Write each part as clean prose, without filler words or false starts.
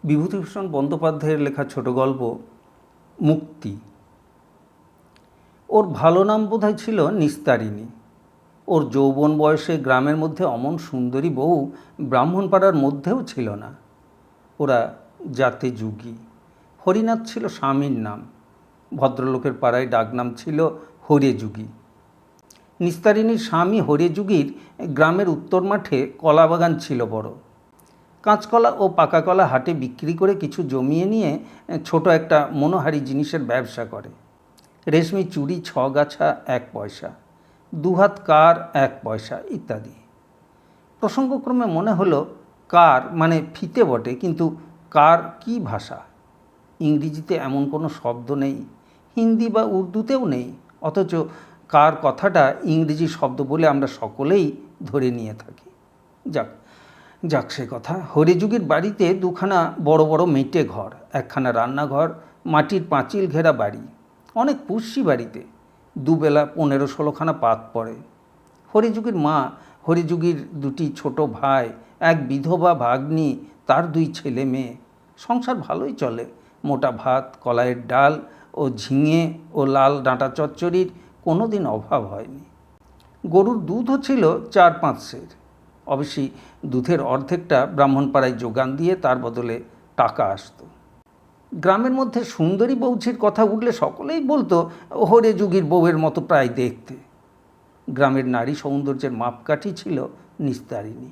বিভূতিভূষণ বন্দ্যোপাধ্যায়ের লেখা ছোট গল্প মুক্তি। ওর ভালো নাম বোধহয় ছিল নিস্তারিণী। ওর যৌবন বয়সে গ্রামের মধ্যে অমন সুন্দরী বউ ব্রাহ্মণপাড়ার মধ্যেও ছিল না। ওরা জাতে যুগী। হরিনাথ ছিল স্বামীর নাম। ভদ্রলোকের পাড়ায় ডাকনাম ছিল হরে যুগী। নিস্তারিণীর স্বামী হরে যুগীর গ্রামের উত্তর মাঠে কলাবাগান ছিল বড়। কাঁচকলা ও পাকা কলা হাটে বিক্রি করে কিছু জমিয়ে নিয়ে ছোট একটা মনোহারী জিনিসের ব্যবসা করে। রেশমি চুড়ি 6 গাছা 1 পয়সা, 2 হাত কার 1 পয়সা ইত্যাদি। প্রসঙ্গক্রমে মনে হলো কার মানে ফিতে বটে, কিন্তু কার কি ভাষা? ইংরেজিতে এমন কোনো শব্দ নেই, হিন্দি বা উর্দুতেও নেই, অথচ কার কথাটা ইংরেজি শব্দ বলে আমরা সকলেই ধরে নিয়ে থাকি। যাক সে কথা। হরিযুগীর বাড়িতে 2খানা বড় বড় মেটে ঘর, 1খানা রান্নাঘর, মাটির পাঁচিল ঘেরা বাড়ি। অনেক পুষ্যি বাড়িতে, দুবেলা 15-16খানা পাত পড়ে। হরিযুগীর মা, হরিযুগীর 2টি ছোট ভাই, এক বিধবা ভাগ্নি, তার 2 ছেলে মেয়ে। সংসার ভালোই চলে। মোটা ভাত, কলাইয়ের ডাল ও ঝিঙে ও লাল ডাঁটা চচ্চড়ির কোনো দিন অভাব হয়নি। গরুর দুধও ছিল 4-5 সের। অবশ্যই দুধের অর্ধেকটা ব্রাহ্মণপাড়ায় যোগান দিয়ে তার বদলে টাকা আসতো। গ্রামের মধ্যে সুন্দরী বৌছির কথা উঠলে সকলেই বলতো হরে যুগীর বউয়ের মতো প্রায় দেখতে। গ্রামের নারী সৌন্দর্যের মাপকাঠি ছিল নিস্তারিণী।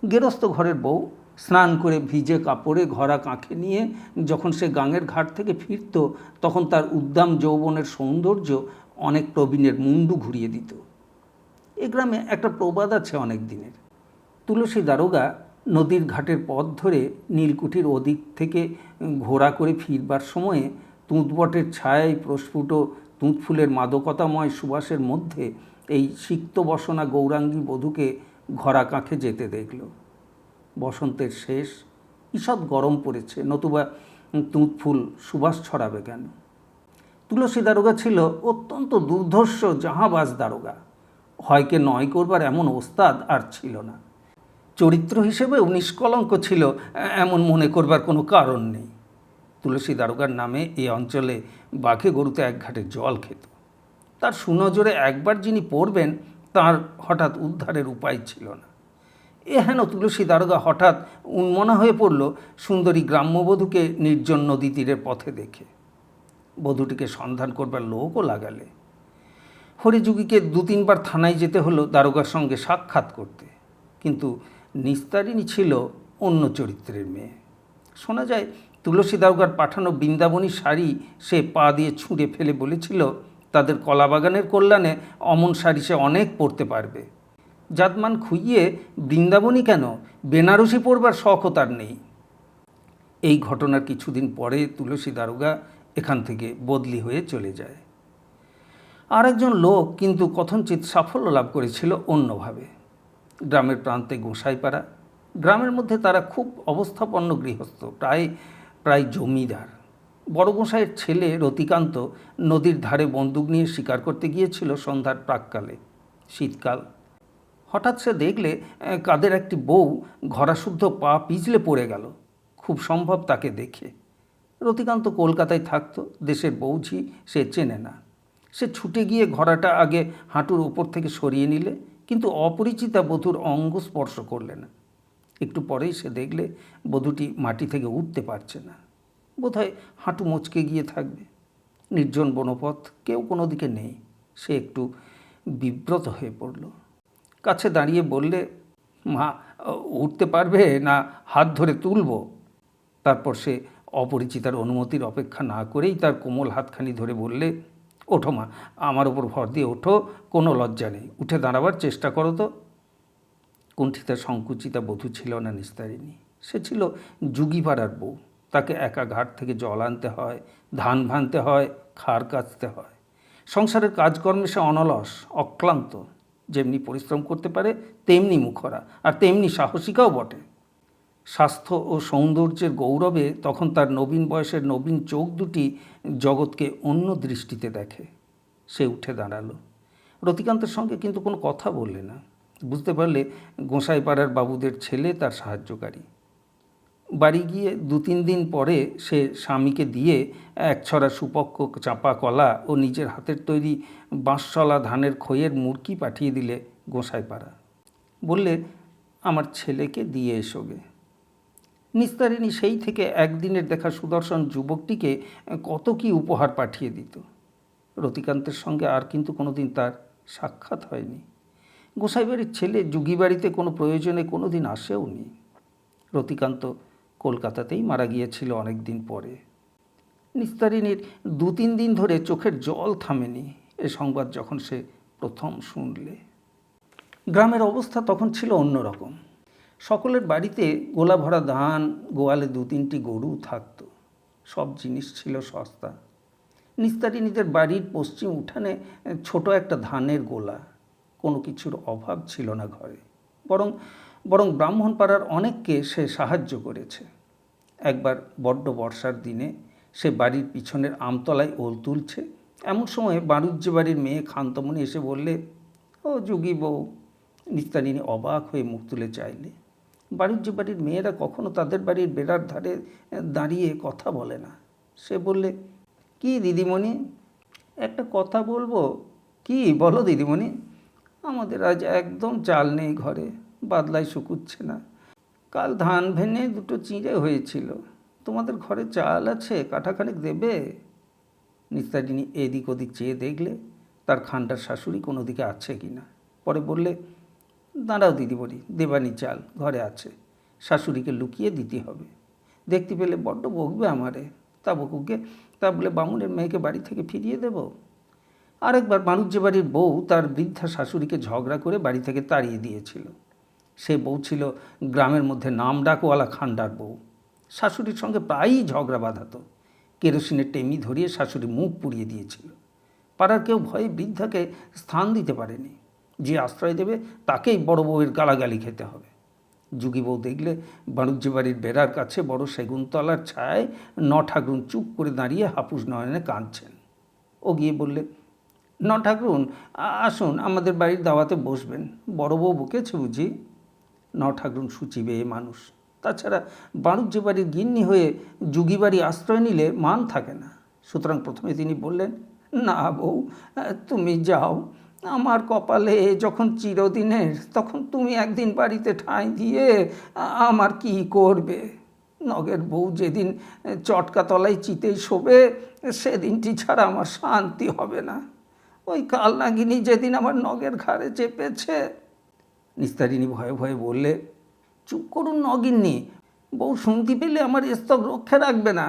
গেরস্থ ঘরের বউ স্নান করে ভিজে কাপড়ে ঘরা কাঁখে নিয়ে যখন সে গাঙের ঘাট থেকে ফিরত, তখন তার উদ্দাম যৌবনের সৌন্দর্য অনেক প্রবীণের মুন্ডু ঘুরিয়ে দিত। এ গ্রামে একটা প্রবাদ আছে অনেক দিনের। তুলসী দারোগা নদীর ঘাটের পথ ধরে নীলকুঠির ওদিক থেকে ঘোড়া করে ফিরবার সময়ে তুঁতবটের ছায়ায় প্রস্ফুট তুঁত ফুলের মাদকতাময় সুবাসের মধ্যে এই সিক্ত বসনা গৌরাঙ্গী বধূকে ঘরা কাঁখে যেতে দেখল। বসন্তের শেষ, ঈষৎ গরম পড়েছে, নতুবা তুঁত ফুল সুবাস ছড়াবে কেন? তুলসী দারোগা ছিল অত্যন্ত দুর্ধর্ষ জাহাবাজ দারোগা। হয়কে নয় করবার এমন ওস্তাদ আর ছিল না। চরিত্র হিসেবেও নিষ্কলঙ্ক ছিল এমন মনে করবার কোনো কারণ নেই। তুলসী দারোগার নামে এই অঞ্চলে বাঘে গরুতে 1 ঘাটে জল খেত। তার সুনজরে একবার যিনি পড়বেন, তার হঠাৎ উদ্ধারের উপায় ছিল না। হেন তুলসী দারোগা হঠাৎ উন্মনা হয়ে পড়ল সুন্দরী গ্রাম্যবধূকে নির্জন নদী তীরের পথে দেখে। বধূটিকে সন্ধান করবার লোকও লাগালে। হরিযুগীকে 2-3 বার থানায় যেতে হলো দারোগার সঙ্গে সাক্ষাৎ করতে। কিন্তু নিস্তারিণী ছিল অন্য চরিত্রের মেয়ে। শোনা যায় তুলসী দারোগার পাঠানো বৃন্দাবনী শাড়ি সে পা দিয়ে ছুঁড়ে ফেলে বলেছিল তাদের কলাবাগানের কল্যাণে অমন শাড়ি সে অনেক পরতে পারবে। জাতমান খুইয়ে বৃন্দাবনী কেন, বেনারসি পরবার শখও তার নেই। এই ঘটনার কিছুদিন পরে তুলসী দারোগা এখান থেকে বদলি হয়ে চলে যায়। আর একজন লোক কিন্তু কথঞ্চিত সাফল্য লাভ করেছিল অন্যভাবে। গ্রামের প্রান্তে গোসাইপাড়া। গ্রামের মধ্যে তারা খুব অবস্থাপন্ন গৃহস্থ, প্রায় জমিদার। বড় গোসাইয়ের ছেলে রতিকান্ত নদীর ধারে বন্দুক নিয়ে শিকার করতে গিয়েছিল সন্ধ্যার প্রাক্কালে। শীতকাল। হঠাৎ সে দেখলে কাদের একটি বউ ঘরাশুদ্ধ পা পিছলে পড়ে গেল। খুব সম্ভব তাকে দেখে। রতিকান্ত কলকাতায় থাকত, দেশের বউঝি সে চেনে না। সে ছুটে গিয়ে ঘোড়াটা আগে হাঁটুর উপর থেকে সরিয়ে নিলে, কিন্তু অপরিচিতা বধূর অঙ্গ স্পর্শ করলে না। একটু পরেই সে দেখলে বধূটি মাটি থেকে উঠতে পারছে না। বোধহয় হাঁটু মচকে গিয়ে থাকবে। নির্জন বনপথ, কেউ কোনো দিকে নেই। সে একটু বিব্রত হয়ে পড়ল। কাছে দাঁড়িয়ে বললে, মা, উঠতে পারবে না? হাত ধরে তুলব? তারপর সে অপরিচিতার অনুমতির অপেক্ষা না করেই তার কোমল হাতখানি ধরে বললে, ওঠো মা, আমার ওপর ভর দিয়ে ওঠো, কোনো লজ্জা নেই, উঠে দাঁড়াবার চেষ্টা করো তো। কুণ্ঠিতা সংকুচিতা বধূ ছিল না নিস্তারিণী। সে ছিল যুগীপাড়ার বউ। তাকে একা ঘাট থেকে জল আনতে হয়, ধান ভানতে হয়, খাড় কাচতে হয়। সংসারের কাজকর্মে সে অনলস, অক্লান্ত। যেমনি পরিশ্রম করতে পারে তেমনি মুখরা, আর তেমনি সাহসিকাও বটে। স্বাস্থ্য ও সৌন্দর্যের গৌরবে তখন তার নবীন বয়সের নবীন চোখ দুটি জগৎকে অন্য দৃষ্টিতে দেখে। সে উঠে দাঁড়ালো। রতিকান্তের সঙ্গে কিন্তু কোনো কথা বললে না। বুঝতে পারলে গোসাইপাড়ার বাবুদের ছেলে তার সাহায্যকারী। বাড়ি গিয়ে 2-3 দিন পরে সে স্বামীকে দিয়ে এক ছড়া সুপক্ক চাঁপা কলা ও নিজের হাতের তৈরি বাঁশশলা ধানের খইয়ের মুড়কি পাঠিয়ে দিলে গোসাইপাড়া। বললে, আমার ছেলেকে দিয়ে এসোগে। নিস্তারিণী সেই থেকে একদিনের দেখা সুদর্শন যুবকটিকে কত কি উপহার পাঠিয়ে দিত। রতিকান্তের সঙ্গে আর কিন্তু কোনোদিন তার সাক্ষাৎ হয়নি। গোসাইবাড়ির ছেলে যুগী বাড়িতে কোনো প্রয়োজনে কোনো দিন আসেও নি। রতিকান্ত কলকাতাতেই মারা গিয়েছিল অনেক দিন পরে। নিস্তারিণীর 2-3 দিন ধরে চোখের জল থামেনি এ সংবাদ যখন সে প্রথম শুনলে। গ্রামের অবস্থা তখন ছিল অন্যরকম। সকলের বাড়িতে গোলা ভরা ধান, গোয়ালে 2-3টি গরু থাকত। সব জিনিস ছিল সস্তা। নিস্তারিণীদের বাড়ির পশ্চিম উঠানে ছোট একটা ধানের গোলা। কোনো কিছুর অভাব ছিল না ঘরে। বরং ব্রাহ্মণপাড়ার অনেককে সে সাহায্য করেছে। একবার বড্ড বর্ষার দিনে সে বাড়ির পিছনের আমতলায় ওল তুলছে, এমন সময় বাণিজ্য বাড়ির মেয়ে খান্তমণি এসে বললে, ও যুগী বউ। নিস্তারিণী অবাক হয়ে মুখ তুলে চাইলে। বাণিজ্য বাড়ির মেয়েরা কখনো তাদের বাড়ির বেড়ার ধারে দাঁড়িয়ে কথা বলে না। সে বললে, কি দিদিমণি? একটা কথা বলবো। কি বলো দিদিমণি? আমাদের আজ একদম চাল নেই ঘরে, বাদলায় শুকুচ্ছে না। কাল ধান ভেঙে 2টো চিঁড়ে হয়েছিল। তোমাদের ঘরে চাল আছে, কাঠাখানেক দেবে? নিস্তারিণী এদিক ওদিক চেয়ে দেখলে তার খান্ডার শাশুড়ি কোনো দিকে আছে কি না। পরে বললে, দাঁড়াও দিদিমণি, দেবানি চাল ঘরে আছে, শাশুড়িকে লুকিয়ে দিতে হবে। দেখতে পেলে বড্ড বকবে আমারে। তা বকুকে, তা বলে বামুনের মেয়েকে বাড়ি থেকে ফিরিয়ে দেব? আরেকবার বাণিজ্য বাড়ির বউ তার বৃদ্ধা শাশুড়িকে ঝগড়া করে বাড়ি থেকে তাড়িয়ে দিয়েছিল। সে বউ ছিল গ্রামের মধ্যে নামডাকওয়ালা খান্ডার বউ। শাশুড়ির সঙ্গে প্রায়ই ঝগড়া বাঁধাত। কেরোসিনের টেমি ধরিয়ে শাশুড়ি মুখ পুড়িয়ে দিয়েছিল। পাড়ার কেউ ভয়ে বৃদ্ধাকে স্থান দিতে পারেনি। যে আশ্রয় দেবে তাকেই বড় বউয়ের গালাগালি খেতে হবে। যুগী বউ দেখলে বাণিজ্য বাড়ির বেড়ার কাছে বড় সেগুনতলার ছায়ায় ঠাকুরুন চুপ করে দাঁড়িয়ে হাপুস নয়নে কাঁদছেন। ও গিয়ে বললে, ঠাকুরুন আসুন, আমাদের বাড়ির দাওয়াতে বসবেন। বড় বউ বকেছে বুঝি? ঠাকুরুন সূচি বেয়ে মানুষ। তাছাড়া বাণিজ্য বাড়ির গিন্নি হয়ে যুগী বাড়ি আশ্রয় নিলে মান থাকে না। সুতরাং প্রথমে তিনি বললেন, না বউ, তুমি যাও। আমার কপালে যখন চিরদিনের, তখন তুমি একদিন বাড়িতে ঠাঁই দিয়ে আমার কি করবে? নগের বউ যেদিন চটকা তলায় চিতেই শোবে, সেদিনটি ছাড়া আমার শান্তি হবে না। ওই কালনাগিনী যেদিন আমার নগের ঘাড়ে চেপেছে। নিস্তারিণী ভয়ে ভয়ে বললে, চুপ করুন নগিন্নি, বউ শুনতে পেলে আমার স্তক রক্ষা রাখবে না।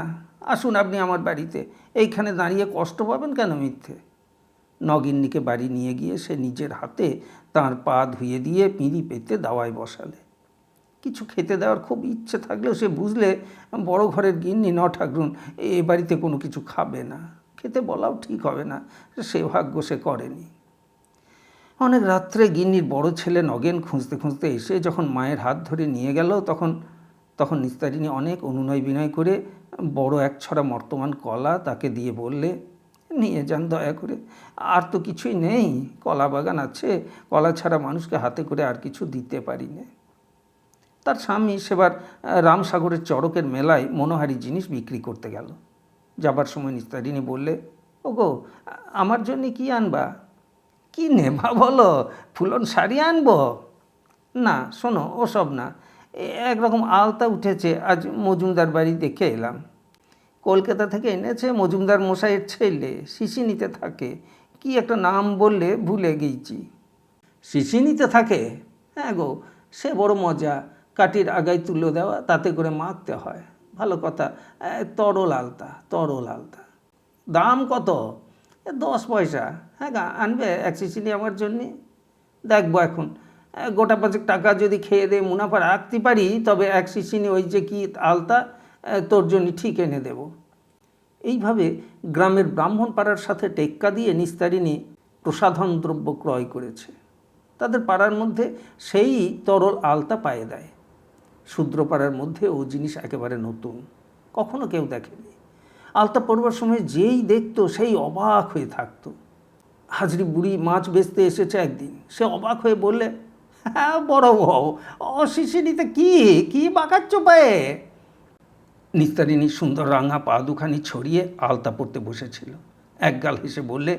আসুন আপনি আমার বাড়িতে, এইখানে দাঁড়িয়ে কষ্ট পাবেন কেন মিথ্যে? নগিন্নিকে বাড়ি নিয়ে গিয়ে সে নিজের হাতে তাঁর পা ধুয়ে দিয়ে পিঁড়ি পেতে দাওয়ায় বসালে। কিছু খেতে দেওয়ার খুব ইচ্ছে থাকলেও সে বুঝলে বড় ঘরের গিন্নি ঠাকুরুন এ বাড়িতে কোনো কিছু খাবে না। খেতে বলাও ঠিক হবে না, সে ভাগ্য সে করেনি। অনেক রাত্রে গিন্নির বড় ছেলে নগেন খুঁজতে খুঁজতে এসে যখন মায়ের হাত ধরে নিয়ে গেল, তখন নিস্তারিণী অনেক অনুনয় বিনয় করে বড় এক ছড়া মর্তমান কলা তাকে দিয়ে বললে, নিয়ে যান দয়া করে, আর তো কিছুই নেই। কলা বাগান আছে, কলা ছাড়া মানুষকে হাতে করে আর কিছু দিতে পারি না। তার স্বামী সেবার রামসাগরের চড়কের মেলায় মনোহারী জিনিস বিক্রি করতে গেল। যাবার সময় নিস্তারিণী বললে, ওগো, আমার জন্যে কি আনবা? কি নেবা বলো? ফুলন শাড়ি আনবো? না শোনো, ওসব না, একরকম আলতা উঠেছে, আজ মজুমদার বাড়ি দেখে এলাম। কলকাতা থেকে এনেছে মজুমদার মশাইয়ের ছেলে, শিশিনিতে থাকে। কি একটা নাম বললে ভুলে গেছি। শিশিনিতে থাকে? হ্যাঁ গো, সে বড় মজা। কাঠির আগায় তুলে দেওয়া, তাতে করে মাখতে হয়। ভালো কথা, তরল আলতা। দাম কত? 10 পয়সা। হ্যাঁ গা, আনবে এক শিশিনি আমার জন্যে? দেখবো এখন, গোটা 5 টাকা যদি খেয়ে দিয়ে মুনাফা রাখতে পারি, তবে এক শিশিনি ওই যে কি আলতা তোর জন্য ঠিক এনে দেব। এইভাবে গ্রামের ব্রাহ্মণ পাড়ার সাথে টেক্কা দিয়ে নিস্তারিণী প্রসাধন দ্রব্য ক্রয় করেছে। তাদের পাড়ার মধ্যে সেই তরল আলতা পায়ে দেয়। শূদ্র পাড়ার মধ্যে ও জিনিস একেবারে নতুন, কখনো কেউ দেখেনি। আলতা পড়বার সময় যেই দেখতো সেই অবাক হয়ে থাকতো। হাজরি বুড়ি মাছ বেচতে এসেছে একদিন, সে অবাক হয়ে বললে, হ্যাঁ বড় বউ, অশিশিনিতে কি বাঁকাচ্ছ পায়ে? নিস্তারিণী সুন্দর রাঙা পা দুখানি ছড়িয়ে আলতা পরতে বসেছিল। একগাল হেসে বললে,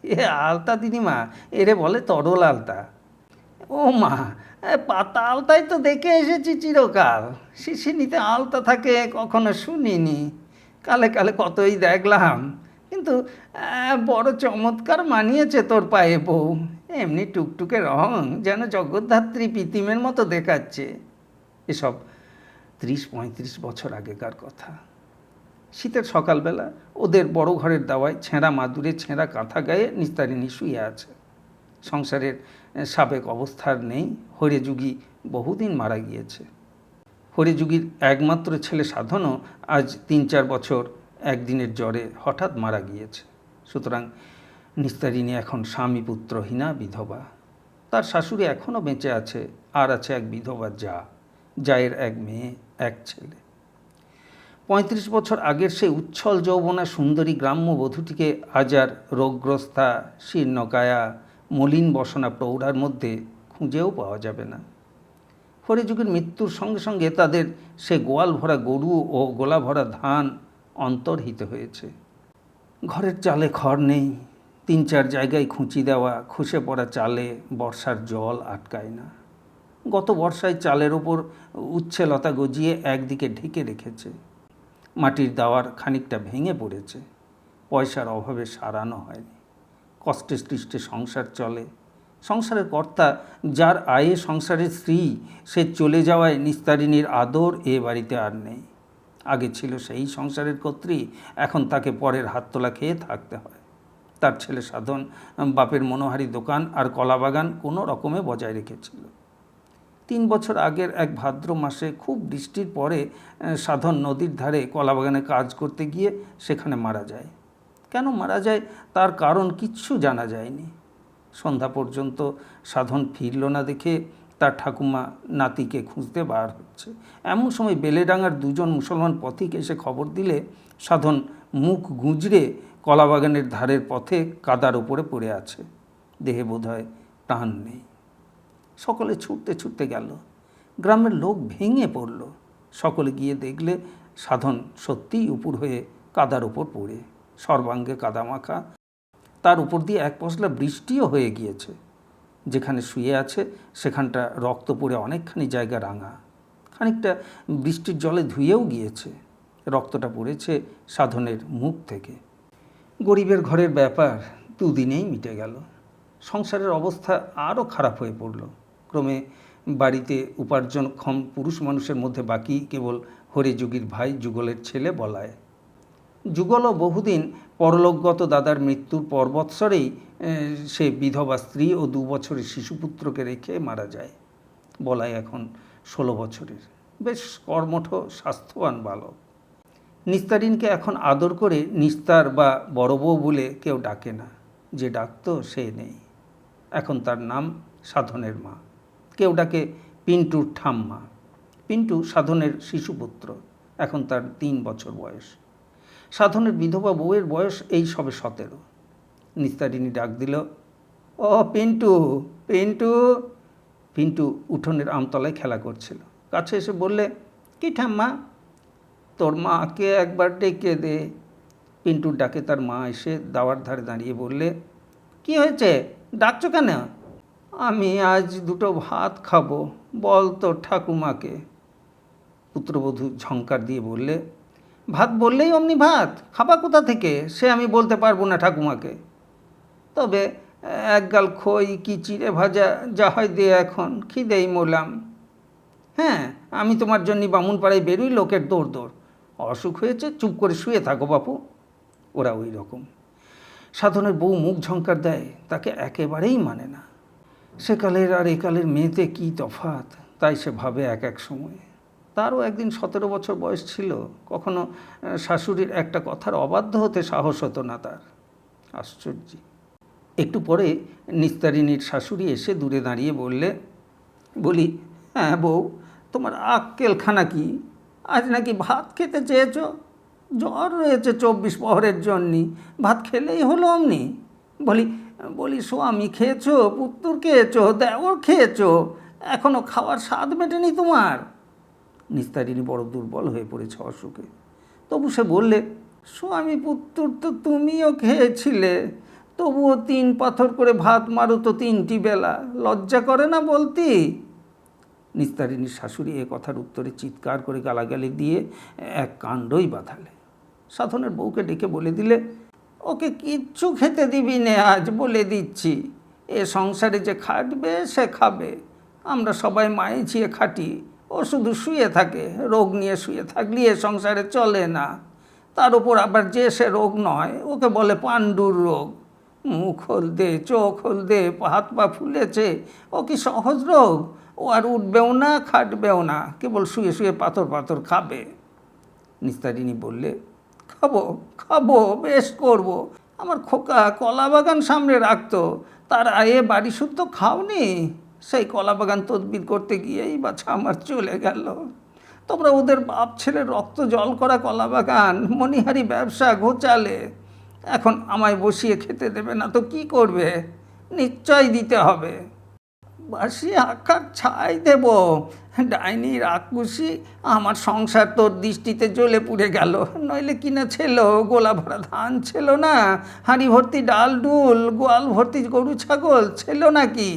এ আলতা দিদিমা, এরে বলে তরল আলতা। ও মা, পাতা আলতাই তো দেখে এসেছি চিরকাল, শিশিনিতে আলতা থাকে কখনো শুনিনি। কালে কালে কতই দেখলাম, কিন্তু বড় চমৎকার মানিয়েছে তোর পায়ে বউ। এমনি টুকটুকে রং, যেন জগদ্ধাত্রী পিতিমের মতো দেখাচ্ছে। এসব 30-35 বছর আগেকার কথা। শীতের সকালবেলা ওদের বড় ঘরের দাওয়ায় ছেঁড়া মাদুরে ছেঁড়া কাঁথা গায়ে নিস্তারিণী শুয়ে আছে। সংসারের সাবেক অবস্থার নেই। হরিযুগী বহুদিন মারা গিয়েছে। হরিযুগীর একমাত্র ছেলে সাধনও আজ 3-4 বছর একদিনের জ্বরে হঠাৎ মারা গিয়েছে। সুতরাং নিস্তারিণী এখন স্বামী পুত্রহীনা বিধবা। তার শাশুড়ি এখনও বেঁচে আছে, আর আছে এক বিধবা জা, জায়ের এক মেয়ে, এক ছেলে। 35 বছর আগের সেই উচ্ছল যৌবনা সুন্দরী গ্রাম্য বধূটিকে আজ আর রোগগ্রস্তা, শীর্ণকায়া, মলিন বসনা প্রৌঢ়ার মধ্যে খুঁজেও পাওয়া যাবে না। হরিযুগের মৃত্যুর সঙ্গে সঙ্গে তাদের সে গোয়াল ভরা গরু ও গোলা ভরা ধান অন্তর্হিত হয়েছে। ঘরের চালে খড় নেই। 3-4 জায়গায় খুঁচি দেওয়া খসে পড়া চালে বর্ষার জল আটকায় না। গত বর্ষায় চালের ওপর উচ্ছে লতা গজিয়ে একদিকে ঢেকে রেখেছে। মাটির দাওয়ার খানিকটা ভেঙে পড়েছে। পয়সার অভাবে সারানো হয়নি। কষ্টে সৃষ্টে সংসার চলে। সংসারের কর্তা, যার আয়ে সংসারের স্ত্রী, সে চলে যাওয়ায় নিস্তারিণীর আদর এ বাড়িতে আর নেই। আগে ছিল সেই সংসারের কর্ত্রী, এখন তাকে পরের হাততলা খেয়ে থাকতে হয়। তার ছেলে সাধন বাপের মনোহারি দোকান আর কলাবাগান কোনো রকমে বজায় রেখেছিল। 3 বছর আগের এক ভাদ্র মাসে খুব বৃষ্টির পরে সাধন নদীর ধারে কলাবাগানে কাজ করতে গিয়ে সেখানে মারা যায়। কেন মারা যায় তার কারণ কিচ্ছু জানা যায়নি। সন্ধ্যা পর্যন্ত সাধন ফিরল না দেখে তার ঠাকুমা নাতিকে খুঁজতে বার হচ্ছে। এমন সময় বেলেডাঙ্গার 2জন মুসলমান পথিক এসে খবর দিলে সাধন মুখ গুঁজরে কলাবাগানের ধারের পথে কাদার উপরে পড়ে আছে। দেহে বোধহয় প্রাণ নেই। সকলে ছুটতে ছুটতে গেল। গ্রামের লোক ভেঙে পড়ল। সকলে গিয়ে দেখলে সাধন সত্যিই উপুর হয়ে কাদার উপর পড়ে, সর্বাঙ্গে কাদামাখা। তার উপর দিয়ে এক পশলা বৃষ্টিও হয়ে গিয়েছে। যেখানে শুয়ে আছে সেখানটা রক্ত পড়ে অনেকখানি জায়গা রাঙা, খানিকটা বৃষ্টির জলে ধুয়েও গিয়েছে। রক্তটা পড়েছে সাধনের মুখ থেকে। গরিবের ঘরের ব্যাপার 2 দিনেই মিটে গেল। সংসারের অবস্থা আরও খারাপ হয়ে পড়ল। ক্রমে বাড়িতে উপার্জনক্ষম পুরুষ মানুষের মধ্যে বাকি কেবল হরিযুগীর ভাই যুগলের ছেলে বলায়। যুগলও বহুদিন পরলোকগত দাদার মৃত্যুর পরবৎসরেই সে বিধবা স্ত্রী ও 2 বছরের শিশুপুত্রকে রেখে মারা যায়। বলায় এখন 16 বছরের, বেশ কর্মঠ স্বাস্থ্যবান বালক। নিস্তারিণীকে এখন আদর করে নিস্তার বা বড় বউ বলে কেউ ডাকে না। যে ডাকত সে নেই। এখন তার নাম সাধনের মা। কেউ ডাকে পিন্টুর ঠাম্মা। পিন্টু সাধনের শিশুপুত্র, এখন তার 3 বছর বয়স। সাধনের বিধবা বউয়ের বয়স এই সবে 17। নিস্তারিণী ডাক দিল, ও পিন্টু, পিন্টু। পিন্টু উঠোনের আমতলায় খেলা করছিল। কাছে এসে বললে, কি ঠাম্মা? তোর মাকে একবার ডেকে দে। পিন্টুর ডাকে তার মা এসে দাওয়ার ধারে দাঁড়িয়ে বললে, কি হয়েছে, ডাকছো কেন? আমি আজ 2টো ভাত খাবো, বল তোর ঠাকুমাকে। পুত্রবধূ ঝংকার দিয়ে বললে, ভাত বললেই অমনি ভাত, খাবা কোথা থেকে সে আমি বলতে পারবো না ঠাকুমাকে। তবে একগাল খই কি চিড়ে ভাজা যা হয় দে, এখন খিদেই মরলাম। হ্যাঁ, আমি তোমার জন্য বামুনপাড়ায় বেরোই, লোকের দৌড় দৌড়। অসুখ হয়েছে, চুপ করে শুয়ে থাকো বাপু। ওরা ওই রকম। সাধনের বউ মুখ ঝংকার দেয়, তাকে একেবারেই মানে না। সেকালের আর একালের মেয়েতে কি তফাৎ, তাই সে ভাবে এক এক সময়ে। তারও একদিন 17 বছর বয়স ছিল, কখনো শাশুড়ির একটা কথার অবাধ্য হতে সাহস হতো না তার। আশ্চর্য। একটু পরে নিস্তারিণীর শাশুড়ি এসে দূরে দাঁড়িয়ে বলি, হ্যাঁ বউ, তোমার আক্কেলখানা কি? আজ নাকি ভাত খেতে চেয়েছ? জ্বর রয়েছে 24 প্রহরের জন্যে, ভাত খেলেই হলো অমনি। বলি স্বামী খেয়েছো, পুত্তুর খেয়েছো, দেওর খেয়েছো, এখনও খাওয়ার স্বাদ মেটেনি তোমার? নিস্তারিণী বড় দুর্বল হয়ে পড়েছে অসুখে। তবু সে বললে, স্বামী পুত্র তো তুমিও খেয়েছিলে, তবুও 3 পাথর করে ভাত মারো তো 3টি বেলা, লজ্জা করে না বলতি? নিস্তারিণীর শাশুড়ি এ কথার উত্তরে চিৎকার করে গালাগালি দিয়ে এক কাণ্ডই বাঁধালে। সাধনের বউকে ডেকে বলে দিলে, ওকে কিচ্ছু খেতে দিবি নে, আজ বলে দিচ্ছি। এ সংসারে যে খাটবে সে খাবে, আমরা সবাই মায়ে ঝিয়ে খাটি, ও শুধু শুয়ে থাকে। রোগ নিয়ে শুয়ে থাকলে এ সংসারে চলে না। তার উপর আবার যে সে রোগ নয়, ওকে বলে পাণ্ডুর রোগ। মুখ হলদে, চোখ হলদে, হাত পা ফুলেছে, ও কি সহজ রোগ? ও আর উঠবেও না, খাটবেও না, কেবল শুয়ে শুয়ে পাথর পাথর খাবে। নিস্তারিণী বললে, খাবো খাবো, বেশ করব। আমার খোকা কলা বাগান সামনে রাখতো, তার আয়ে বাড়ি শুদ্ধ খাওনি? সেই কলা বাগান তদবির করতে গিয়েই বাছা আমার চলে গেল। তোমরা ওদের বাপ ছেলে রক্ত জল করা কলা বাগান মণিহারি ব্যবসা ঘোচালে। এখন আমায় বসিয়ে খেতে দেবে না তো কি করবে? নিশ্চয় দিতে হবে। বাসি আখার ছাই দেব। ডাইনি রাক্ষসী, আমার সংসার তোর দৃষ্টিতে জ্বলে পুড়ে গেল। নইলে কিনা ছিল, গোলা ভরা ধান ছিল না, হাঁড়ি ভর্তি ডাল ডুল, গোয়াল ভর্তি গরু ছাগল ছিল নাকি?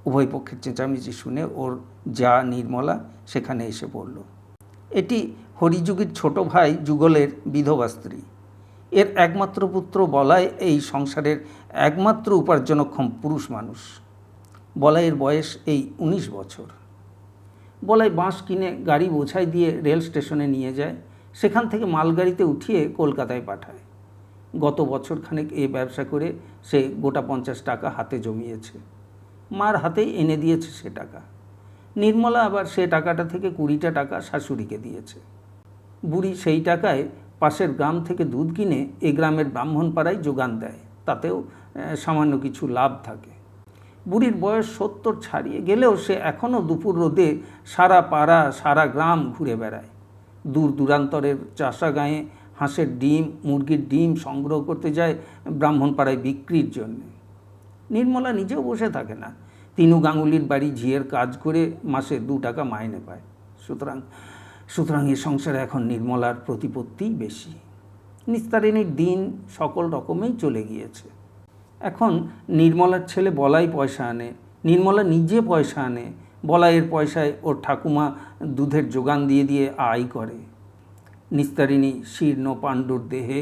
উভয় পক্ষের চেঁচামেচি শুনে ওর যা নির্মলা সেখানে এসে পড়ল। এটি হরিযুগীর ছোট ভাই যুগলের বিধবা স্ত্রী। এর একমাত্র পুত্র বলাই এই সংসারের একমাত্র উপার্জনক্ষম পুরুষ মানুষ। বলাইয়ের বয়স এই 19 বছর। বলাই বাঁশ কিনে গাড়ি বোঝাই দিয়ে রেল স্টেশনে নিয়ে যায়, সেখান থেকে মালগাড়িতে উঠিয়ে কলকাতায় পাঠায়। গত বছরখানেক এ ব্যবসা করে সে গোটা 50 টাকা হাতে জমিয়েছে। মার হাতেই এনে দিয়েছে সে টাকা। নির্মলা আবার সে টাকাটা থেকে 20টা টাকা শাশুড়িকে দিয়েছে। বুড়ি সেই টাকায় পাশের গ্রাম থেকে দুধ কিনে এ গ্রামের ব্রাহ্মণপাড়ায় যোগান দেয়, তাতেও সামান্য কিছু লাভ থাকে। বুড়ির বয়স 70 ছাড়িয়ে গেলেও সে এখনও দুপুর রোদে সারা পাড়া সারা গ্রাম ঘুরে বেড়ায়। দূর দূরান্তরের চাষা গাঁয়ে হাঁসের ডিম মুরগির ডিম সংগ্রহ করতে যায় ব্রাহ্মণপাড়ায় বিক্রির জন্যে। নির্মলা নিজেও বসে থাকে না, তিনু গাঙ্গুলির বাড়ি ঝিয়ের কাজ করে মাসে 2 টাকা মাইনে পায়। সুতরাং এ সংসারে এখন নির্মলার প্রতিপত্তিই বেশি। নিস্তারিণীর দিন সকল রকমেই চলে গিয়েছে। এখন নির্মলার ছেলে বলাই পয়সা আনে, নির্মলা নিজে পয়সা আনে, বলাইয়ের পয়সায় ওর ঠাকুমা দুধের যোগান দিয়ে দিয়ে আয় করে। নিস্তারিণী শীর্ণ পাণ্ডুর দেহে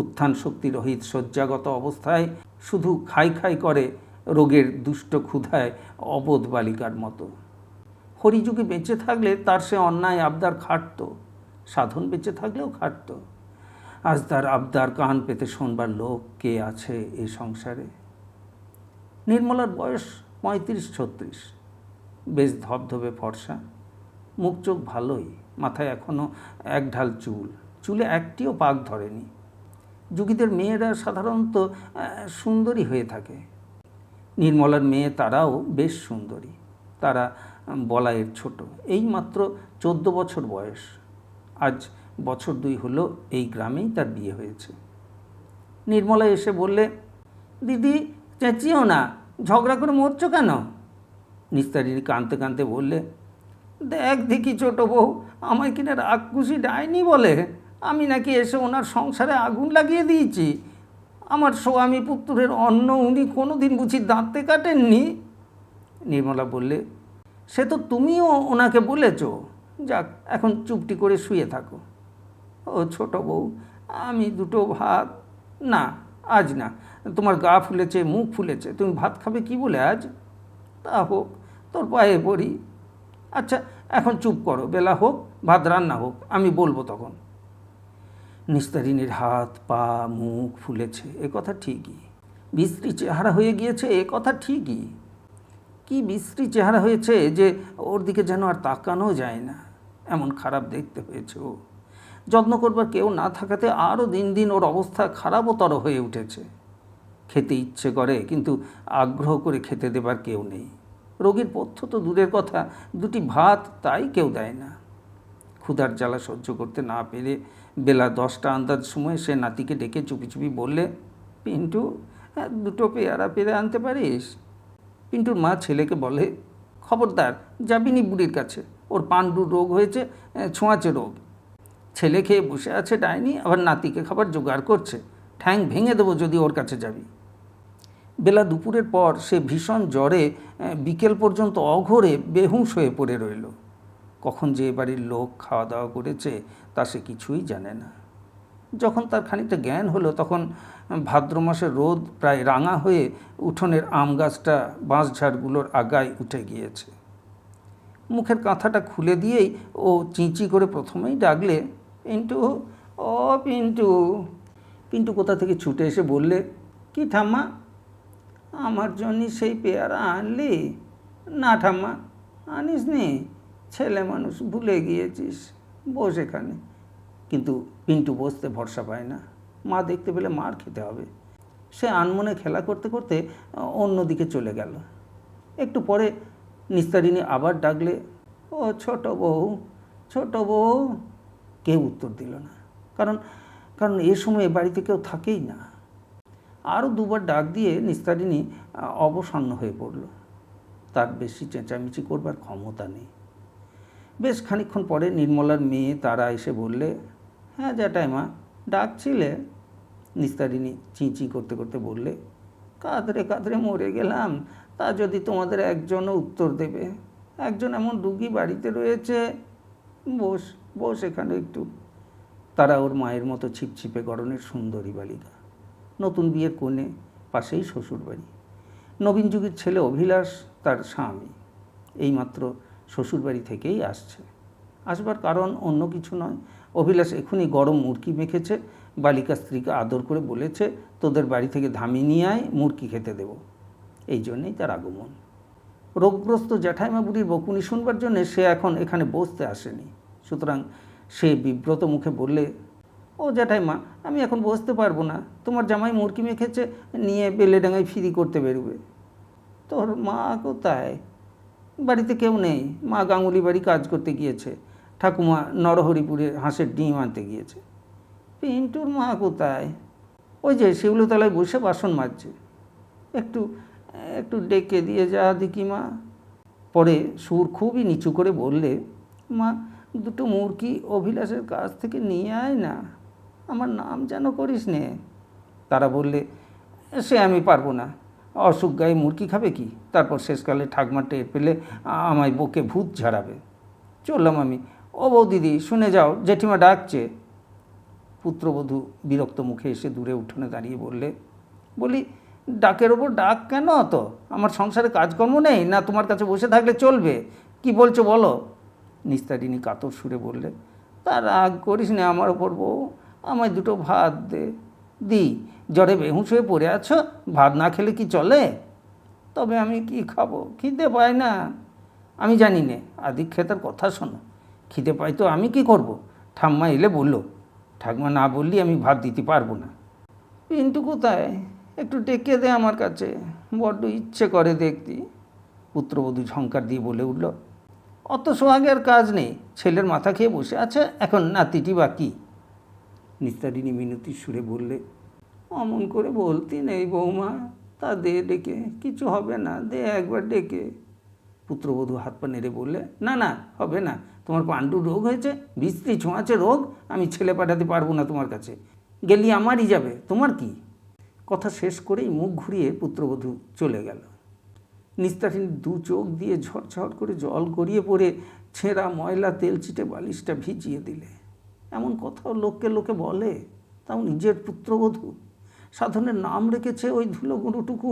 উত্থান শক্তিরহিত শয্যাগত অবস্থায় শুধু খাই খাই করে রোগের দুষ্ট ক্ষুধায় অবোধ বালিকার মতো। হরিযুগে বেঁচে থাকলে তার সে অন্যায় আবদার খাটত, সাধন বেঁচে থাকলেও খাটত। আজ তার আবদার কান পেতে শোনবার লোক কে আছে এই সংসারে? নির্মলার বয়স 35-36, বেশ ধবধবে ফর্সা, মুখ চোখ ভালোই, মাথায় এখনও 1 ঢাল চুল, চুলে একটিও পাক ধরেনি। যুগীদের মেয়েরা সাধারণত সুন্দরী হয়ে থাকে। নির্মলার মেয়ে তারাও বেশ সুন্দরী। তারা বলাইয়ের ছোট, এই মাত্র 14 বছর বয়স। আজ বছর 2 হলো এই গ্রামেই তার বিয়ে হয়েছে। নির্মলা এসে বললে, দিদি চেঁচিও না, ঝগড়া করে মরছো কেন? নিস্তারিণী কাঁদতে কাঁদতে বললে, দেখ দেখি ছোট বউ, আমায় কিনা রাক্ষসী ডাইনি বলে। আমি নাকি এসে ওনার সংসারে আগুন লাগিয়ে দিয়েছি। আমার স্বামী পুত্রের অন্ন উনি কোনো দিন বুঝি দাঁতে কাটেননি? নির্মলা বললে, সে তো তুমিও ওনাকে বলেছ। যাক, এখন চুপটি করে শুয়ে থাকো। ও ছোট বউ, আমি 2টো ভাত। না, আজ না, তোমার গা ফুলেছে, মুখ ফুলেছে, তুমি ভাত খাবে কি বলে আজ? তা হোক, তোর পায়ে পড়ি। আচ্ছা এখন চুপ করো, বেলা হোক, ভাত রান্না হোক, আমি বলবো তখন। নিস্তারিণীর হাত পা মুখ ফুলেছে, এ কথা ঠিকই। বিশ্রী চেহারা হয়ে গিয়েছে, এ কথা ঠিকই। কি বিশ্রী চেহারা হয়েছে যে ওর দিকে যেন আর তাকানো যায় না, এমন খারাপ দেখতে হয়েছে ও। যত্ন করবার কেউ না থাকাতে আরও দিন দিন ওর অবস্থা খারাপতর হয়ে উঠেছে। খেতে ইচ্ছে করে, কিন্তু আগ্রহ করে খেতে দেবার কেউ নেই। রোগীর পথ্য তো দূরের কথা, 2টি ভাত তাই কেউ দেয় না। ক্ষুধার জ্বালা সহ্য করতে না পেরে বেলা 10টা আন্দাজ সময় সে নাতিকে ডেকে চুপি চুপি বললে, পিন্টু, 2টো পেয়ারা পেরে আনতে পারিস? পিন্টুর মা ছেলেকে বলে, খবরদার যাবিনি বুড়ির কাছে, ও ওর পাণ্ডুর রোগ হয়েছে, ছোঁয়াচে রোগ। ছেলে খেয়ে বসে আছে ডাইনি, আবার নাতিকে খাবার জোগাড় করছে। ঠ্যাং ভেঙে দেবো যদি ওর কাছে যাবি। বেলা দুপুরের পর সে ভীষণ জ্বরে বিকেল পর্যন্ত অঘোরে বেহুঁশ হয়ে পড়ে রইল। কখন যে বাড়ির লোক খাওয়া দাওয়া করেছে তা সে কিছুই জানে না। যখন তার খানিকটা জ্ঞান হলো তখন ভাদ্র মাসের রোদ প্রায় রাঙা হয়ে উঠোনের আম গাছটা বাঁশঝাড়গুলোর আগায় উঠে গিয়েছে। মুখের কাঁথাটা খুলে দিয়েই ও চিঁচি করে প্রথমেই ডাকলে, পিন্টু, ও পিন্টু। পিন্টু কোথা থেকে ছুটে এসে বললে, কি ঠাম্মা, আমার জন্যই সেই পেয়ারা আনলি? না ঠাম্মা, আনিস নি, ছেলে মানুষ ভুলে গিয়েছিস, বস এখানে। কিন্তু পিন্টু বসতে ভরসা পায় না, মা দেখতে পেলে মার খেতে হবে। সে আনমনে খেলা করতে করতে অন্যদিকে চলে গেল। একটু পরে নিস্তারিণী আবার ডাকলে, ও ছোট বউ, ছোট বউ। কেউ উত্তর দিল না, কারণ কারণ এ সময় বাড়িতে কেউ থাকেই না। আরও দুবার ডাক দিয়ে নিস্তারিণী অবসন্ন হয়ে পড়ল। তার বেশি চেঁচামেচি করবার ক্ষমতা নেই। বেশ খানিকক্ষণ পরে নির্মলার মেয়ে তারা এসে বললে, হ্যাঁ জ্যাঠাইমা, ডাকছিলে? নিস্তারিণী চিঁচি করতে করতে বললে, কাঁদরে কাঁদরে মরে গেলাম, তা যদি তোমাদের একজনও উত্তর দেবে? একজন এমন রুগী বাড়িতে রয়েছে। বস বস এখানে একটু। তারা ওর মায়ের মতো ছিপছিপে গড়নের সুন্দরী বালিকা, নতুন বিয়ের কনে, পাশেই শ্বশুরবাড়ি। নবীন যুগের ছেলে অভিলাষ তার স্বামী, এইমাত্র শ্বশুরবাড়ি থেকেই আসছে। আসবার কারণ অন্য কিছু নয়, অভিলাষ এখনই গরম মুরকি মেখেছে। বালিকা স্ত্রীকে আদর করে বলেছে, তোদের বাড়ি থেকে ধামি নিয়ে আয়, মুরকি খেতে দেব। এই জন্যেই তার আগমন। রোগগ্রস্ত জ্যাঠাইমা বুড়ির বকুনি শুনবার জন্যে সে এখন এখানে বসতে আসেনি। সুতরাং সে বিব্রত মুখে বললে, ও জ্যাঠাইমা, আমি এখন বসতে পারবো না, তোমার জামাই মুরকি মেখেছে, নিয়ে বেলেডাঙায় ফিরি করতে বেরোবে। তোর মা কোথায়? বাড়িতে কেউ নেই, মা গাঙ্গুলি বাড়ি কাজ করতে গিয়েছে, ঠাকুমা নরহরিপুরে হাঁসের ডিম আনতে গিয়েছে। পিন্টুর মা কোথায়? ওই যে শিউলিতলায় বসে বাসন মাজছে, একটু একটু ডেকে দিয়ে যা দেখি মা। পরে সুর খুবই নিচু করে বললে, মা, দুটো মুরগি অভিলাষের কাছ থেকে নিয়ে আয় না, আমার নাম যেন করিস নে। তারা বললে, সে আমি পারবো না, অসুখ গায়ে মুরগি খাবে কি? তারপর শেষকালে ঠাকমা টের পেলে আমায় বকে ভূত ঝাড়াবে। চললাম আমি। ও বৌদিদি, শুনে যাও, জেঠিমা ডাকছে। পুত্রবধূ বিরক্ত মুখে এসে দূরে উঠোনে দাঁড়িয়ে বলি, ডাকের ওপর ডাক কেন? তো আমার সংসারে কাজকর্ম নেই না? তোমার কাছে বসে থাকলে চলবে? কি বলছো বলো? নিস্তারিণী কাতর সুরে বললে, তা রাগ করিস না আমার ওপর বউ, আমায় দুটো ভাত দে। দি, জ্বরে বেহুঁশ হয়ে পড়ে আছো, ভাত না খেলে কি চলে? তবে আমি কি খাবো, খিদে পায় না। আমি জানি নে, আদিক্ষেতার কথা শোনো, খিদে পাই তো আমি কি করব? ঠাম্মা এলে বললো, ঠাকমা না বললি আমি ভাত দিতে পারবো না। পিন্টু কোথায়? একটু ডেকে দে আমার কাছে, বড্ড ইচ্ছে করে দেখতি। পুত্রবধূ ঝঙ্কার দিয়ে বলে উঠল, অত সোহাগের কাজ নেই, ছেলের মাথা খেয়ে বসে আছে, এখন নাতিটি বাকি। নিস্তারিণী মিনতির সুরে বললে, অমন করে বলতি নেই বৌমা, তা দে ডেকে, কিছু হবে না, দে একবার ডেকে। পুত্রবধূ হাত পা নেড়ে বললে, না না, হবে না, তোমার পাণ্ডুর রোগ হয়েছে, বিশ্রী ছোঁয়াচে রোগ, আমি ছেলে পাঠাতে পারবো না তোমার কাছে, গেলি আমারই যাবে, তোমার কি? কথা শেষ করেই মুখ ঘুরিয়ে পুত্রবধূ চলে গেল। নিস্তারিণী দু চোখ দিয়ে ঝরঝর করে জল গড়িয়ে পড়ে ছেঁড়া ময়লা তেলচিটে বালিশটা ভিজিয়ে দিলে। এমন কথাও লোককে লোকে বলে, তাও নিজের পুত্রবধূ। সাধনের নাম রেখেছে ওই ধুলোগুঁড়োটুকু,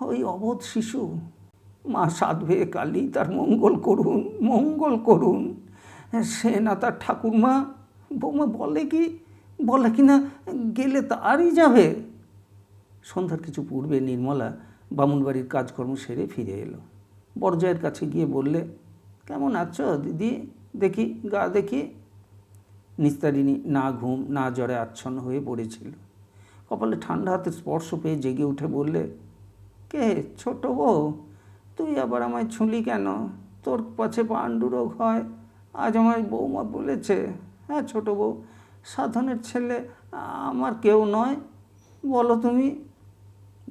ওই অবোধ শিশু। মা সাধবে কালী তার মঙ্গল করুন, মঙ্গল করুন। সে না তার ঠাকুরমা। বৌমা বলে কি না গেলে তারই যাবে। সন্ধ্যার কিছু পূর্বে নির্মলা বামুনবাড়ির কাজকর্ম সেরে ফিরে এলো। বড়জয়ের কাছে গিয়ে বললে, কেমন আছো দিদি, দেখি গা দেখি। নিস্তারিণী না ঘুম না জ্বরে আচ্ছন্ন হয়ে পড়েছিল। কপালে ঠান্ডা হাতের স্পর্শ পেয়ে জেগে উঠে বললে, কে ছোট বউ, তুই আবার আমায় ছুঁলি কেন? তোর পাছে পাণ্ডু রোগ হয়, আজ আমায় বৌমা বলেছে। হ্যাঁ ছোট বউ, সাধনের ছেলে আমার কেউ নয়, বলো তুমি।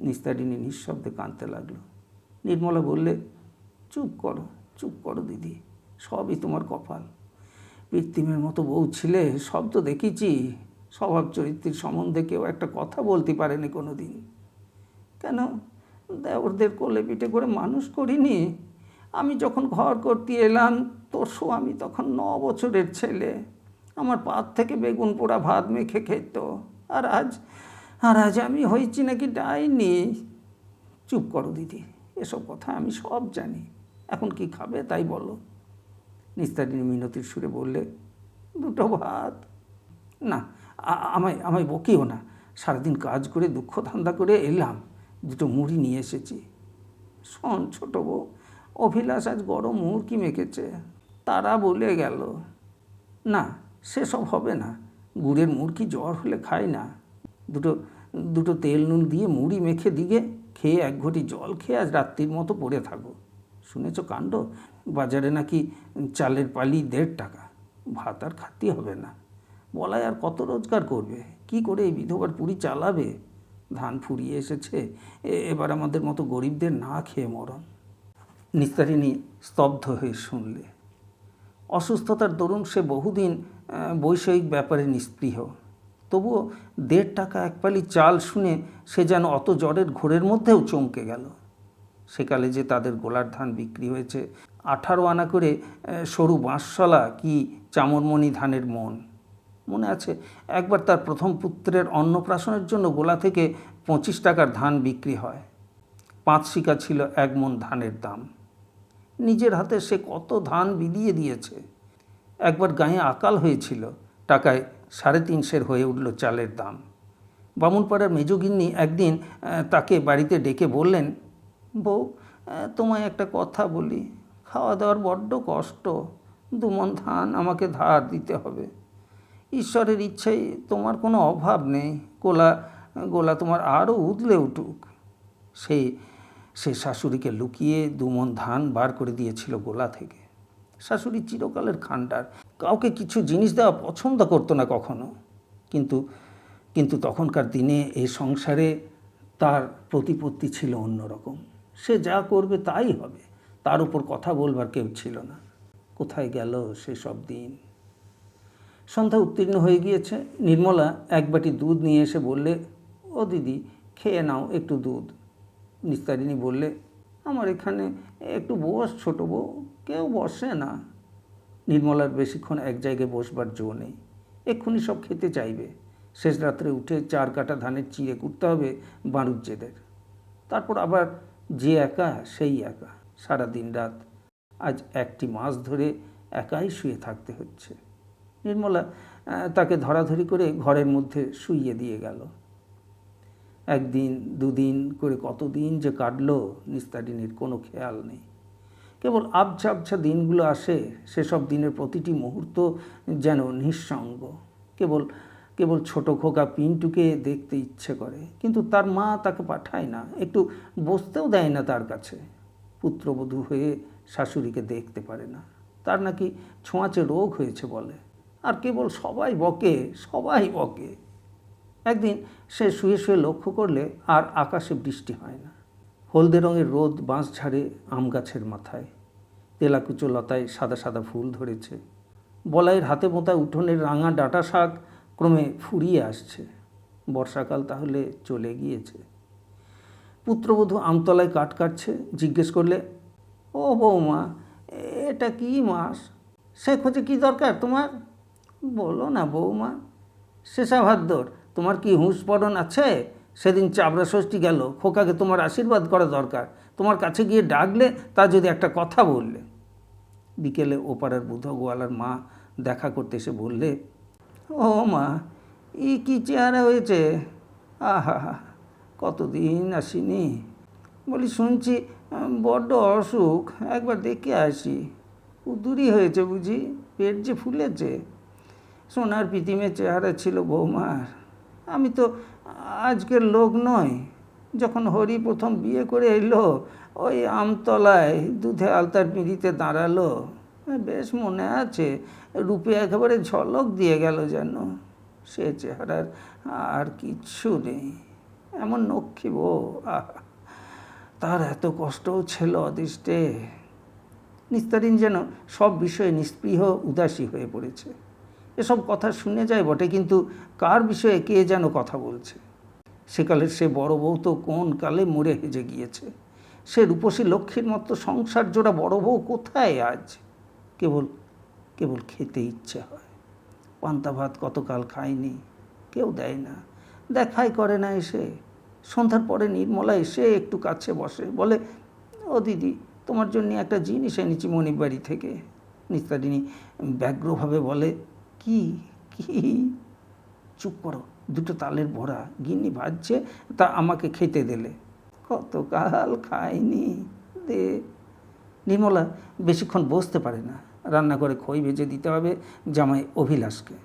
নিস্তারিণী নিঃশব্দে কাঁদতে লাগলো। নির্মলা বললে, চুপ করো দিদি, সবই তোমার কপাল। কৃত্রিমের মতো বউ ছিলে, সব তো দেখেছি। স্বভাব চরিত্রের সম্বন্ধে কেউ একটা কথা বলতে পারেনি কোনো দিন। কেন দেওরদের কোলে পিঠে করে মানুষ করিনি? আমি যখন ঘর করতে এলাম তোর স্বামী তখন 9 বছরের ছেলে, আমার পাত থেকে বেগুন পোড়া ভাত মেখে খেত। আর আজ আমি হয়েছি নাকি ডাইনি? চুপ করো দিদি, এসব কথা আমি সব জানি। এখন কি খাবে তাই বলো। নিস্তারিণী মিনতির সুরে বললে, 2টো ভাত। না, আমায় বকিও না। সারাদিন কাজ করে দুঃখ ধান্দা করে এলাম, 2টো মুড়ি নিয়ে এসেছি। শোন ছোট বউ, অভিলাষ আজ গরম মুরকি মেখেছে, তারা বলে গেল। না, সেসব হবে না। গুড়ের মুরকি জ্বর হলে খায় না। দুটো দুটো তেল নুন দিয়ে মুড়ি মেখে দিকে খেয়ে 1 ঘটি জল খেয়ে আজ রাত্রির মতো পড়ে থাকো। শুনেছ কাণ্ড? বাজারে নাকি চালের পালি 1.5 টাকা। ভাত আর খাতি হবে না। বলাই আর কত রোজগার করবে? কি করে এই বিধবার পুরি চালাবে? ধান ফুরিয়ে এসেছে, এবার আমাদের মতো গরিবদের না খেয়ে মরণ। নিস্তারিণী স্তব্ধ হয়ে শুনলে। অসুস্থতার দরুন সে বহুদিন বৈষয়িক ব্যাপারে নিস্পৃহ। তবুও 1.5 টাকা 1 পালি চাল শুনে সে যেন অত জ্বরের ঘোরের মধ্যেও চমকে গেল। সেকালে যে তাদের গোলার ধান বিক্রি হয়েছে 18 আনা করে সরু বাঁশশলা কি চামরমণি ধানের মন। মনে আছে একবার তার প্রথম পুত্রের অন্নপ্রাশনের জন্য গোলা থেকে 25 টাকার ধান বিক্রি হয়। 5 শিকা ছিল 1 মণ ধানের দাম। নিজের হাতে সে কত ধান বিলিয়ে দিয়েছে। একবার গায়ে আকাল হয়েছিল, টাকায় 350 হয়ে উঠল চালের দাম। বামুনপাড়ার মেজগিন্নি একদিন তাকে বাড়িতে ডেকে বললেন, বউ, তোমায় একটা কথা বলি। খাওয়া দাওয়ার বড্ড কষ্ট, 2 মণ ধান আমাকে ধার দিতে হবে। ঈশ্বরের ইচ্ছায় তোমার কোনো অভাব নেই, গোলা তোমার আরও উদলে উঠুক। সে শাশুড়িকে লুকিয়ে 2 মণ ধান বার করে দিয়েছিল গোলা থেকে। শাশুড়ি চিরকালের খান্ডার, কাউকে কিছু জিনিস দেওয়া পছন্দ করতো না কখনো। কিন্তু তখনকার দিনে এই সংসারে তার প্রতিপত্তি ছিল অন্যরকম। সে যা করবে তাই হবে, তার উপর কথা বলবার কেউ ছিল না। কোথায় গেল সেসব দিন? সন্ধ্যা উত্তীর্ণ হয়ে গিয়েছে। নির্মলা 1 বাটি দুধ নিয়ে এসে বললে, ও দিদি, খেয়ে নাও একটু দুধ। নিস্তারিণী বললে, আমার এখানে একটু বস ছোটো বউ, কেউ বসে না। নির্মলার বেশিক্ষণ এক জায়গায় বসবার জো নেই, এক্ষুনি সব খেতে চাইবে। শেষ রাত্রে উঠে 4 কাটা ধানের চিড়ে কুটতে হবে বাঁড়ুজ্যেদের। তারপর আবার যে একা সেই একা, সারা দিন রাত আজ 1টি মাস ধরে একাই শুয়ে থাকতে হচ্ছে। নির্মলা তাকে ধরাধরি করে ঘরের মধ্যে শুইয়ে দিয়ে গেল। 1 দিন 2 দিন করে কতদিন যে কাটলো নিস্তারিণীর কোনো খেয়াল নেই। কেবল আবছা আবছা দিনগুলো আসে, সেসব দিনের প্রতিটি মুহূর্ত যেন নিঃসঙ্গ। কেবল ছোটো খোকা পিন্টুকে দেখতে ইচ্ছে করে, কিন্তু তার মা তাকে পাঠায় না, একটু বসতেও দেয় না তার কাছে। পুত্রবধূ হয়ে শাশুড়িকে দেখতে পারে না, তার নাকি ছোঁয়াচে রোগ হয়েছে বলে। আর কেবল সবাই বকে। একদিন সে শুয়ে শুয়ে লক্ষ্য করলে আর আকাশে বৃষ্টি হয় না। হলদে রঙের রোদ বাঁশঝাড়ে আম গাছের মাথায়, তেলাকুচো লতায় সাদা সাদা ফুল ধরেছে। বলাইয়ের হাতে পোঁতা উঠোনের রাঙা ডাঁটা শাক ক্রমে ফুরিয়ে আসছে। বর্ষাকাল তাহলে চলে গিয়েছে। পুত্রবধূ আমতলায় কাঠ কাটছে, জিজ্ঞেস করলে, ও বৌমা, এটা কি মাস? সে খোঁজে কি দরকার তোমার? বলো না বৌমা, শেষা ভাদ্র, তোমার কি হুঁশ পরন আছে? সেদিন চাবড়া ষষ্ঠী গেল, খোকাকে তোমার আশীর্বাদ করা দরকার। তোমার কাছে গিয়ে ডাকলে তা যদি একটা কথা বললে। বিকেলে ওপাড়ার বুধো গোয়ালার মা দেখা করতে এসে বললে, ও মা, কি চেহারা হয়েছে! আহা, কতদিন আসিনি। বলি, শুনছি বড্ড অসুখ, একবার দেখে আসি। উদুরি হয়েছে বুঝি? পেট যে ফুলেছে। সোনার পিতিমের চেহারা ছিল বৌমার। আমি তো আজকের লোক নই। যখন হরি প্রথম বিয়ে করে এলো, ওই আমতলায় দুধে আলতার পিঁড়িতে দাঁড়ালো, বেশ মনে আছে। রূপে একেবারে ঝলক দিয়ে গেল যেন। সে চেহারার আর কিচ্ছু নেই। এমন নক্ষী বউ, তার এত কষ্টও ছিল অদৃষ্টে। নিস্তারিণী যেন সব বিষয়ে নিস্পৃহ উদাসী হয়ে পড়েছে। এসব কথা শুনে যায় বটে, কিন্তু কার বিষয়ে কে যেন কথা বলছে। সেকালের সে বড় বউ তো কোন কালে মরে হেজে গিয়েছে। সে রূপসী লক্ষ্মীর মতো সংসার জোড়া বড় বউ কোথায় আজ? কেবল কেবল খেতে ইচ্ছে হয়। পান্তা ভাত কতকাল খায়নি, কেউ দেয় না, দেখাই করে না এসে। সন্ধ্যার পরে নির্মলা এসে একটু কাছে বসে, বলে, ও দিদি, তোমার জন্য একটা জিনিস এনেছি মনির বাড়ি থেকে। নিস্তারিণী ব্যগ্রভাবে বলে, কি কি? চুপ করো, দুটো তালের বড়া গিন্নি ভাজছে, তা আমাকে খেতে দিলে। কতকাল খায়নি, দে। নির্মলা বেশিক্ষণ বসতে পারে না। রান্না করে খই ভেজে দিতে হবে জামাই অভিলাষকে।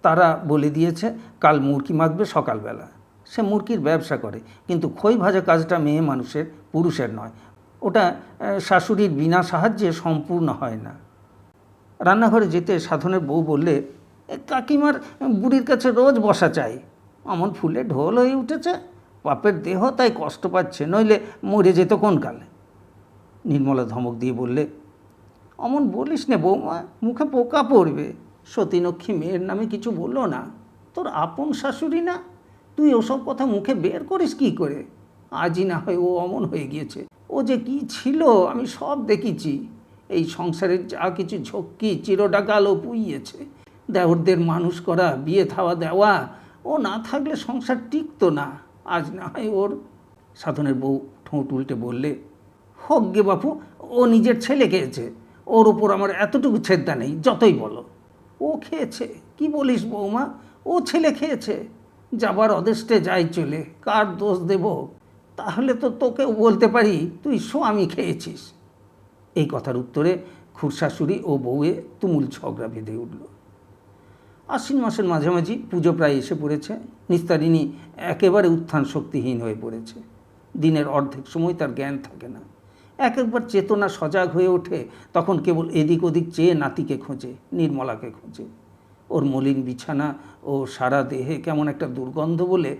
তারা বলে দিয়েছে কাল মুরগি মাখবে সকালবেলা। সে মুরগির ব্যবসা করে, কিন্তু খই ভাজা কাজটা মেয়ে মানুষের, পুরুষের নয়। ওটা শাশুড়ির বিনা সাহায্যে সম্পূর্ণ হয় না। রান্নাঘরে যেতে সাধনের বউ বললে, কাকিমার বুড়ির কাছে রোজ বসা চাই, অমন ফুলে ঢোল হয়ে উঠেছে, বাপের দেহ তাই কষ্ট পাচ্ছে, নইলে মরে যেত কোন কালে। নির্মলা ধমক দিয়ে বললে, অমন বলিস নে বৌমা, মুখে পোকা পড়বে। সতীনক্ষী মেয়ের নামে কিছু বললো না? তোর আপন শাশুড়ি না? তুই ওসব কথা মুখে বের করিস কি করে? আজই না হয় ও অমন হয়ে গিয়েছে, ও যে কি ছিল আমি সব দেখেছি। এই সংসারের যা কিছু ঝক্কি চিরডাকাল ও পুইয়েছে। দেওরদের মানুষ করা, বিয়ে থাওয়া দেওয়া, ও না থাকলে সংসার টিকতো না। আজ না হয় ওর। সাধনের বউ ঠোঁট উল্টে বললে, হোক গে বাপু, ও নিজের ছেলে খেয়েছে, ওর ওপর আমার এতটুকু ছেদ্দা নেই, যতই বলো। ও খেয়েছে? কি বলিস বৌমা, ও ছেলে খেয়েছে? যাবার অদেষ্টে যাই চলে, কার দোষ দেব? তাহলে তো তোকেও বলতে পারি তুই স্বামী খেয়েছিস। এই কথার উত্তরে খুড়শাশুড়ি ও বউয়ে তুমুল ঝগড়া বেঁধে উঠল। আশ্বিন মাসের মাঝামাঝি, পুজো প্রায় এসে পড়েছে। নিস্তারিণী একেবারে উত্থান শক্তিহীন হয়ে পড়েছে। দিনের অর্ধেক সময় তার জ্ঞান থাকে না। একবার চেতনা সজাগ হয়ে ওঠে, তখন কেবল এদিক ওদিক চেয়ে নাতিকে খোঁজে, নির্মলাকে খোঁজে। ওর মলিন বিছানা ও সারা দেহে কেমন একটা দুর্গন্ধ বলে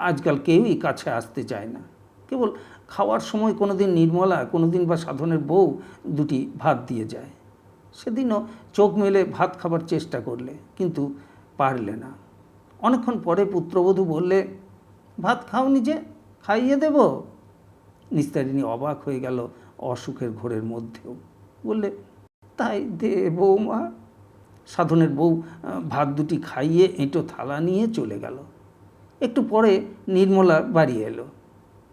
আজকাল কেউই কাছে আসতে চায় না। কেবল খাওয়ার সময় কোনোদিন নির্মলা, কোনোদিন বা সাধনের বউ দুটি ভাত দিয়ে যায়। সেদিনও চোখ মেলে ভাত খাবার চেষ্টা করলে, কিন্তু পারলে না। অনেকক্ষণ পরে পুত্রবধূ বললে, ভাত খাওনি যে, খাইয়ে দেব? নিস্তারিণী অবাক হয়ে গেল অসুখের ঘোরের মধ্যেও। বললে, তাই দে বৌমা। সাধনের বউ ভাত দুটি খাইয়ে এঁটো থালা নিয়ে চলে গেল। একটু পরে নির্মলা বাড়ি এলো।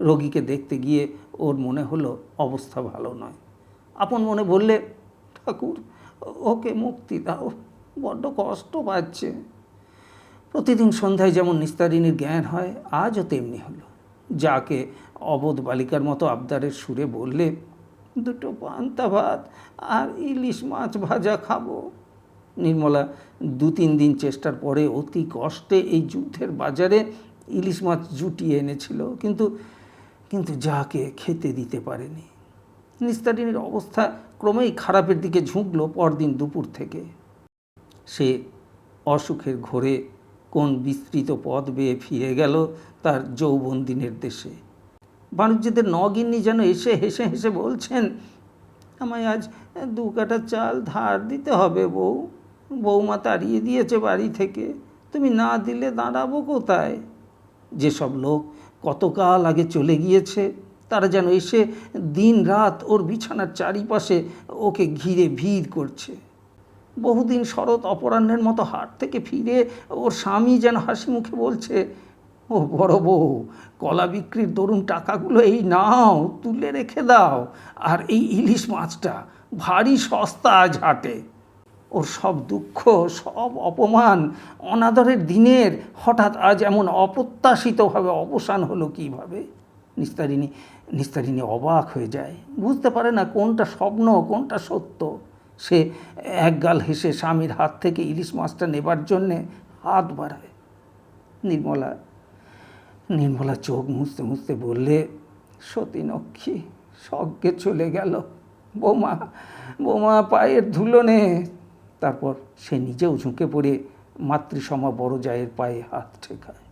রোগীকে দেখতে গিয়ে ওর মনে হলো অবস্থা ভালো নয়। আপন মনে বললে, ঠাকুর, ওকে মুক্তি দাও, বড্ড কষ্ট পাচ্ছে। প্রতিদিন সন্ধ্যায় যেমন নিস্তারিণীর জ্ঞান হয়, আজও তেমনি হলো। যাকে অবোধ বালিকার মতো আবদারের সুরে বললে, দুটো পান্তা ভাত আর ইলিশ মাছ ভাজা খাবো। নির্মলা 2-3 দিন চেষ্টার পরে অতি কষ্টে এই যুদ্ধের বাজারে ইলিশ মাছ জুটিয়ে এনেছিল, কিন্তু যাকে খেতে দিতে পারেনি। নিস্তারিণীর অবস্থা ক্রমেই খারাপের দিকে ঝুঁকল পরদিন দুপুর থেকে। সে অসুখের ঘোরে কোন বিস্তৃত পথ বেয়ে ফিরে গেল তার যৌবন দিনের দেশে। বাণিজ্যদের নগিন্নি যেন এসে হেসে হেসে বলছেন, আমায় আজ 2 কাঠা চাল ধার দিতে হবে বউ। বৌমা তাড়িয়ে দিয়েছে বাড়ি থেকে, তুমি না দিলে দাঁড়াবো কোথায়? যেসব লোক কতকাল আগে চলে গিয়েছে, তারা যেন এসে দিন রাত ওর বিছানার চারিপাশে ওকে ঘিরে ভিড় করছে। বহুদিন শরৎ অপরাহ্নের মতো হাট থেকে ফিরে ওর স্বামী যেন হাসি মুখে বলছে, ও বড় বউ, কলা বিক্রির দরুন টাকাগুলো এই নাও, তুলে রেখে দাও। আর এই ইলিশ মাছটা ভারী সস্তা আজ হাটে। ওর সব দুঃখ, সব অপমান, অনাদরের দিনের হঠাৎ আজ এমন অপ্রত্যাশিতভাবে অবসান হলো কীভাবে? নিস্তারিণী অবাক হয়ে যায়, বুঝতে পারে না কোনটা স্বপ্ন কোনটা সত্য। সে একগাল হেসে স্বামীর হাত থেকে ইলিশ মাছটা নেবার জন্যে হাত বাড়ায়। নির্মলা চোখ মুছতে মুছতে বললে, সতীনক্ষী স্বর্গে চলে গেল। বৌমা পায়ের ধুলো নে। তারপর সে নিজেও ঝুঁকে পড়ে মাতৃসমা বড় জায়ের পায়ে হাত ঠেকায়।